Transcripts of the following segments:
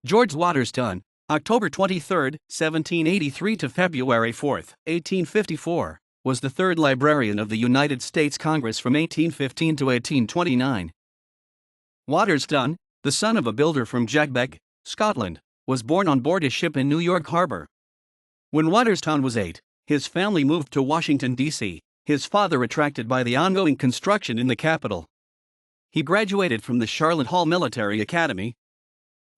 George Watterston, October 23, 1783 to February 4, 1854, was the third librarian of the United States Congress from 1815 to 1829. Watterston, the son of a builder from Jegbeg, Scotland, was born on board a ship in New York Harbor. When Watterston was 8, his family moved to Washington, D.C., his father attracted by the ongoing construction in the capital. He graduated from the Charlotte Hall Military Academy.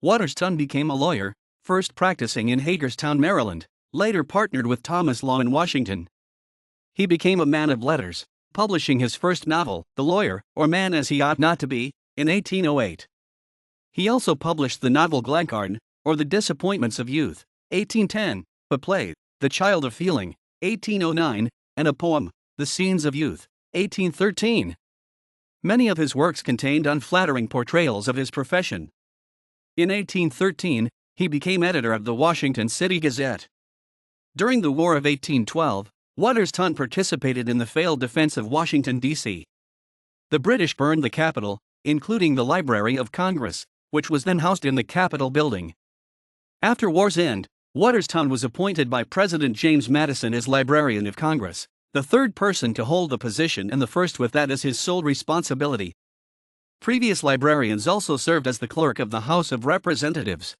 Watterston became a lawyer, first practicing in Hagerstown, Maryland, later partnered with Thomas Law in Washington. He became a man of letters, publishing his first novel, The Lawyer, or Man as He Ought Not to Be, in 1808. He also published the novel Glencairn, or The Disappointments of Youth, 1810, a play, The Child of Feeling, 1809, and a poem, The Scenes of Youth, 1813. Many of his works contained unflattering portrayals of his profession. In 1813, he became editor of the Washington City Gazette. During the War of 1812, Watterston participated in the failed defense of Washington, D.C. The British burned the Capitol, including the Library of Congress, which was then housed in the Capitol building. After war's end, Watterston was appointed by President James Madison as Librarian of Congress, the third person to hold the position and the first with that as his sole responsibility. Previous librarians also served as the clerk of the House of Representatives.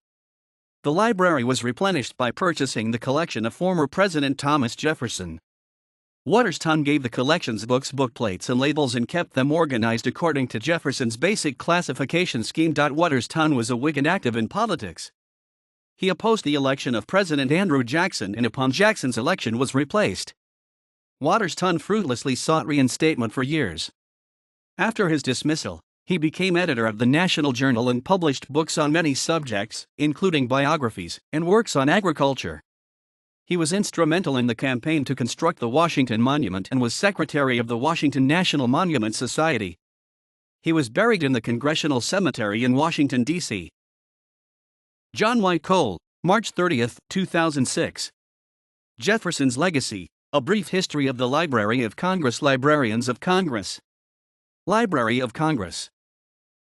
The library was replenished by purchasing the collection of former President Thomas Jefferson. Watterston gave the collections books, bookplates, and labels and kept them organized according to Jefferson's basic classification scheme. Watterston was a Whig and active in politics. He opposed the election of President Andrew Jackson and upon Jackson's election was replaced. Watterston fruitlessly sought reinstatement for years. After his dismissal, he became editor of the National Journal and published books on many subjects, including biographies and works on agriculture. He was instrumental in the campaign to construct the Washington Monument and was secretary of the Washington National Monument Society. He was buried in the Congressional Cemetery in Washington, D.C. John White Cole, March 30, 2006. Jefferson's Legacy, A Brief History of the Library of Congress. Librarians of Congress. Library of Congress.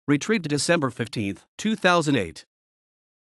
Retrieved December 15, 2008.